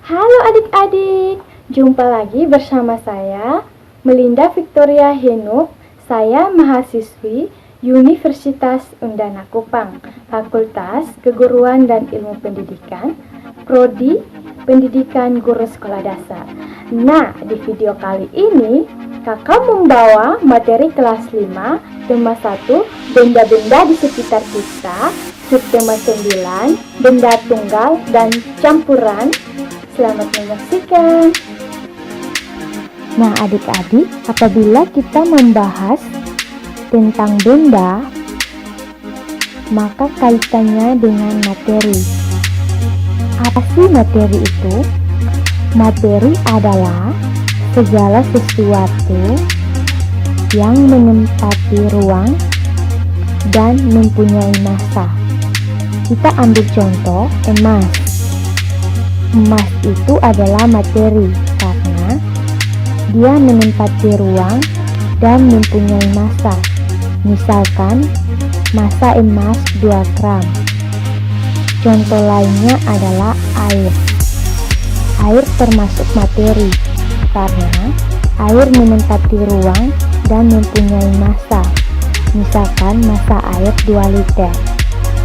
Halo adik-adik, jumpa lagi bersama saya, Melinda Victoria Henuk. Saya mahasiswi Universitas Undana Kupang, Fakultas Keguruan dan Ilmu Pendidikan, Prodi Pendidikan Guru Sekolah Dasar. Nah, di video kali ini, kakak membawa materi kelas 5, tema 1, benda-benda di sekitar kita, subtema 9, benda tunggal dan campuran. Selamat menyaksikan. Nah, adik-adik, apabila kita membahas tentang benda, maka kaitannya dengan materi. Apa sih materi itu? Materi adalah segala sesuatu yang menempati ruang dan mempunyai massa. Kita ambil contoh emas. Emas itu adalah materi karena dia menempati ruang dan mempunyai massa. Misalkan massa emas 2 gram. Contoh lainnya adalah air. Air termasuk materi karena air menempati ruang dan mempunyai massa. Misalkan massa air 2 liter.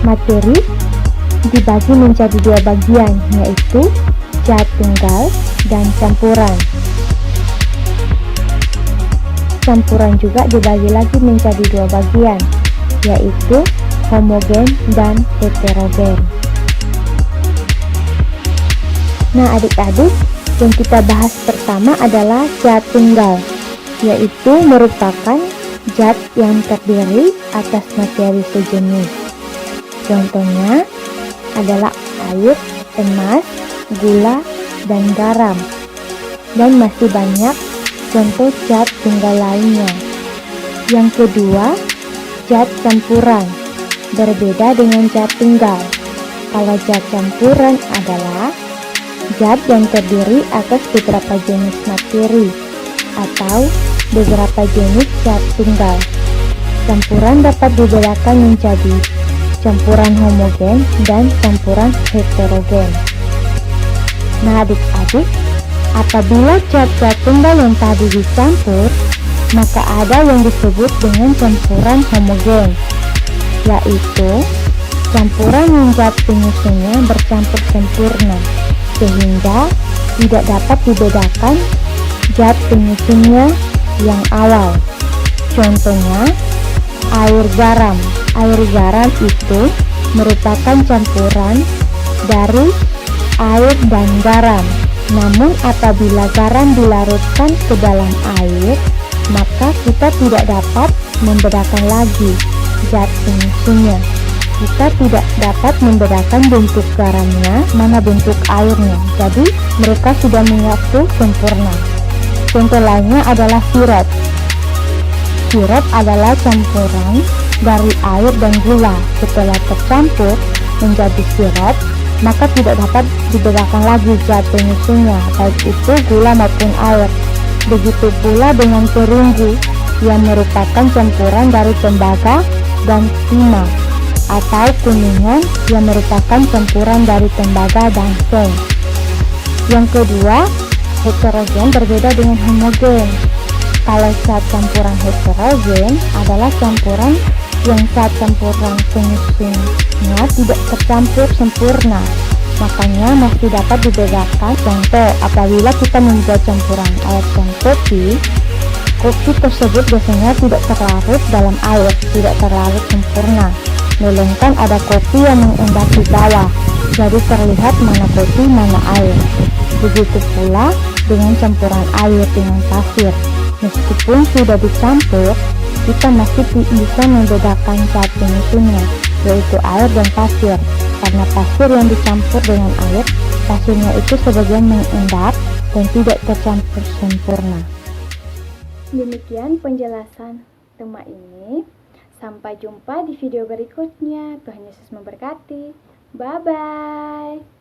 Materi dibagi menjadi 2 bagian, yaitu zat tunggal dan campuran. Campuran juga dibagi lagi menjadi 2 bagian, yaitu homogen dan heterogen. Nah, adik-adik, yang kita bahas pertama adalah zat tunggal, yaitu merupakan zat yang terdiri atas materi sejenis. Contohnya adalah air, emas, gula, dan garam. Dan masih banyak contoh zat tunggal lainnya. Yang kedua, zat campuran. Berbeda dengan zat tunggal. Kalau zat campuran adalah zat yang terdiri atas beberapa jenis materi atau beberapa jenis zat tunggal. Campuran dapat dibedakan menjadi campuran homogen dan campuran heterogen. Nah, adik-adik, apabila zat-zat tunggal yang tadi dicampur, maka ada yang disebut dengan campuran homogen, yaitu campuran yang zat penyusunnya bercampur sempurna, sehingga tidak dapat dibedakan zat penyusunnya yang awal. Contohnya, air garam. Air garam itu merupakan campuran dari air dan garam. Namun apabila garam dilarutkan ke dalam air, maka kita tidak dapat membedakan lagi zat penyusunnya. Kita tidak dapat membedakan bentuk garamnya mana bentuk airnya. Jadi mereka sudah menyatu sempurna. Contoh lainnya adalah sirup. Sirup adalah campuran dari air dan gula. Setelah tercampur menjadi sirup, maka tidak dapat dibedakan lagi zat penyusunnya, baik itu gula maupun air. Begitu pula dengan perunggu yang merupakan campuran dari tembaga dan timah, atau kuningan yang merupakan campuran dari tembaga dan seng. Yang kedua, heterogen berbeda dengan homogen. Kalau zat campuran heterogen adalah campuran yang zat campuran penyusunnya tidak tercampur sempurna, makanya masih dapat dibedakan. Contoh, apabila kita membuat campuran air dan kopi, kopi tersebut biasanya tidak terlarut dalam air, tidak terlarut sempurna, melainkan ada kopi yang mengendap di bawah, jadi terlihat mana kopi mana air. Begitu pula dengan campuran air dengan pasir. Meskipun sudah dicampur, kita masih bisa membedakan zat penyusunnya, yaitu air dan pasir. Karena pasir yang dicampur dengan air, pasirnya itu sebagian mengendap dan tidak tercampur sempurna. Demikian penjelasan tema ini. Sampai jumpa di video berikutnya. Tuhan Yesus memberkati. Bye-bye.